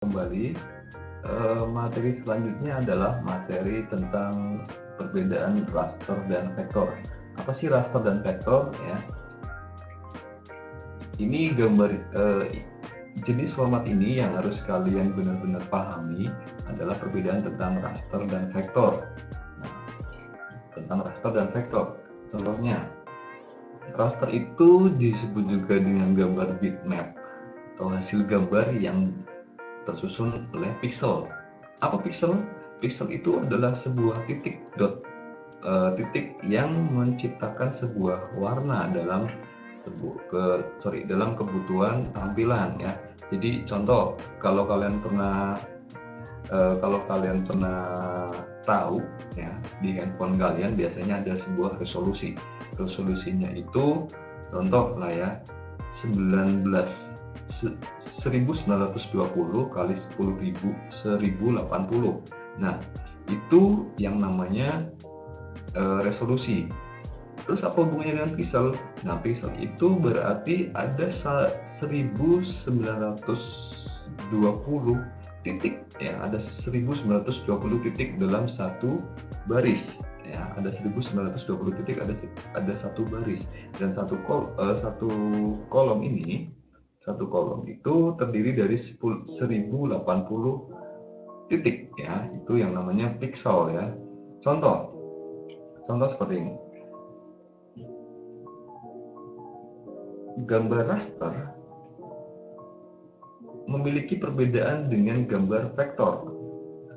Kembali. Materi selanjutnya adalah materi tentang perbedaan raster dan vektor. Apa sih raster dan vektor ya? Ini gambar jenis format ini yang harus kalian benar-benar pahami adalah perbedaan tentang raster dan vektor. Nah, tentang raster dan vektor. Contohnya, raster itu disebut juga dengan gambar bitmap atau hasil gambar yang tersusun oleh pixel. Apa pixel? Pixel itu adalah sebuah titik yang menciptakan sebuah warna dalam dalam kebutuhan tampilan ya. Jadi contoh, kalau kalian pernah tahu ya, di handphone kalian biasanya ada sebuah resolusi. Resolusinya itu contoh lah ya, 1920 kali 10.000 1080. Nah, itu yang namanya resolusi. Terus apa hubungannya dengan pixel? Nah, pixel itu berarti ada 1920 titik ya, ada 1920 titik dalam satu baris ya, ada 1920 titik, ada satu baris, dan satu kolom itu terdiri dari 1080 titik ya, itu yang namanya pixel ya. Contoh seperti ini. Gambar raster memiliki perbedaan dengan gambar vektor.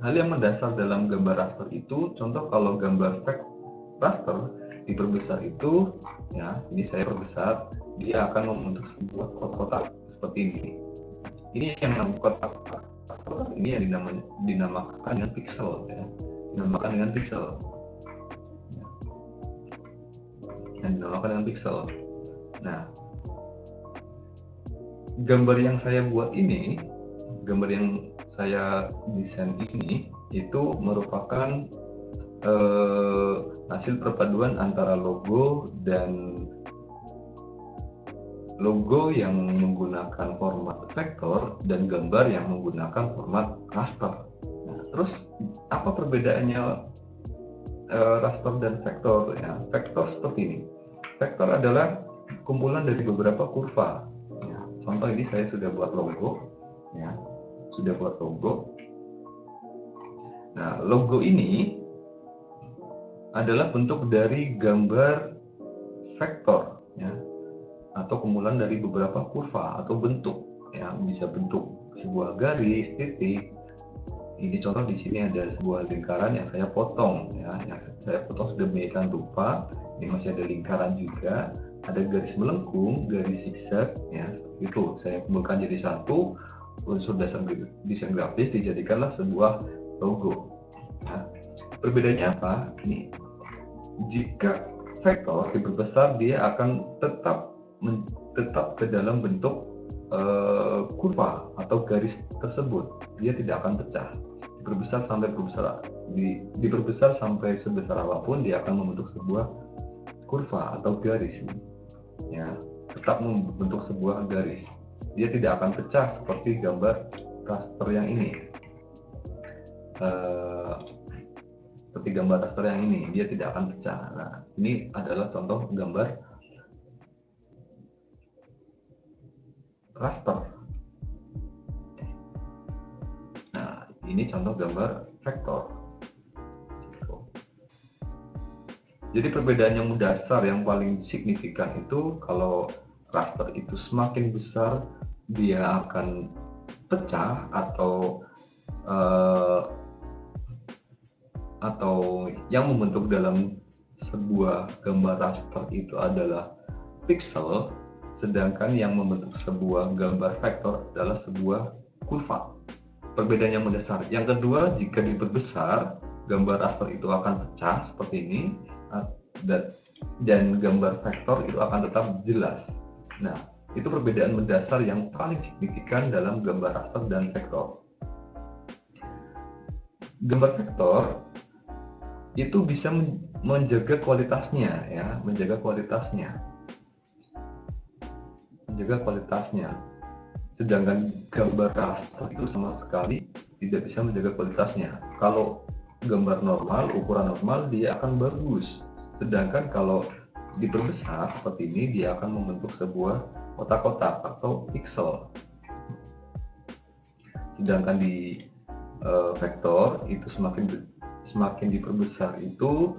Hal yang mendasar dalam gambar raster itu, contoh kalau gambar raster diperbesar itu ya, ini saya perbesar, dia akan membentuk sebuah kotak seperti ini. Ini yang namanya kotak ini yang dinamakan dengan pixel ya, dinamakan dengan pixel. Nah, gambar yang saya buat ini, gambar yang saya desain ini itu merupakan hasil perpaduan antara logo yang menggunakan format vektor dan gambar yang menggunakan format raster. Nah, terus apa perbedaannya raster dan vektor ya? Vektor seperti ini. Vektor adalah kumpulan dari beberapa kurva. Ya, contoh ini saya sudah buat logo ya. Nah, logo ini adalah bentuk dari gambar vektor ya, atau kumpulan dari beberapa kurva atau bentuk ya, bisa bentuk sebuah garis, titik. Ini contoh, di sini ada sebuah lingkaran yang saya potong ya, yang saya potong sedemikian rupa. Ini masih ada lingkaran juga, ada garis melengkung, garis zigzag ya, seperti itu. Saya kumpulkan jadi satu, unsur dasar desain grafis dijadikanlah sebuah logo. Nah, perbedaannya apa? Ini, jika vektor diperbesar, dia akan tetap ke dalam bentuk kurva atau garis tersebut, dia tidak akan pecah. Diperbesar sampai sebesar apapun, dia akan membentuk sebuah kurva atau garis ya, tetap membentuk sebuah garis, dia tidak akan pecah seperti gambar raster yang ini. Dia tidak akan pecah. Nah, ini adalah contoh gambar raster. Nah, ini contoh gambar vektor. Jadi perbedaan yang mendasar yang paling signifikan itu, kalau raster itu semakin besar dia akan pecah, atau yang membentuk dalam sebuah gambar raster itu adalah pixel, sedangkan yang membentuk sebuah gambar vektor adalah sebuah kurva. Perbedaan yang mendasar. Yang kedua, jika diperbesar, gambar raster itu akan pecah seperti ini, dan gambar vektor itu akan tetap jelas. Nah, itu perbedaan mendasar yang paling signifikan dalam gambar raster dan vektor. Gambar vektor itu bisa menjaga kualitasnya ya, menjaga kualitasnya. Sedangkan gambar raster itu sama sekali tidak bisa menjaga kualitasnya. Kalau gambar normal, ukuran normal, dia akan bagus. Sedangkan kalau diperbesar seperti ini, dia akan membentuk sebuah kotak-kotak atau pixel. Sedangkan di vektor itu semakin diperbesar itu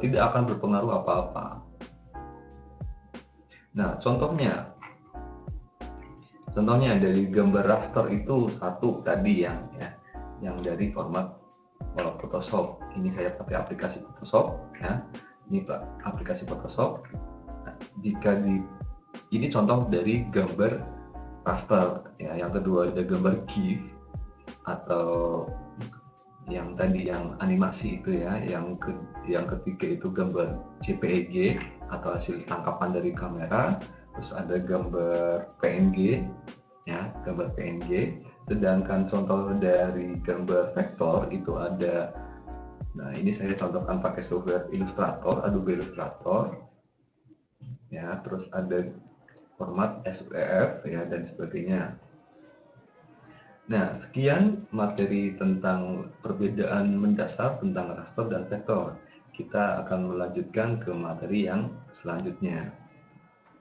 tidak akan berpengaruh apa-apa. Nah, contohnya dari gambar raster itu satu tadi yang dari format Photoshop. Ini saya pakai aplikasi Photoshop ya. Ini aplikasi Photoshop. Nah, ini contoh dari gambar raster ya. Yang kedua ada gambar GIF atau yang tadi yang animasi itu ya. Yang ketiga itu gambar JPEG atau hasil tangkapan dari kamera. Terus ada gambar PNG ya, gambar PNG. Sedangkan contoh dari gambar vektor itu ada, nah ini saya contohkan pakai software Illustrator, Adobe Illustrator ya. Terus ada format SVF ya dan sebagainya. Nah, sekian materi tentang perbedaan mendasar tentang raster dan vektor. Kita akan melanjutkan ke materi yang selanjutnya.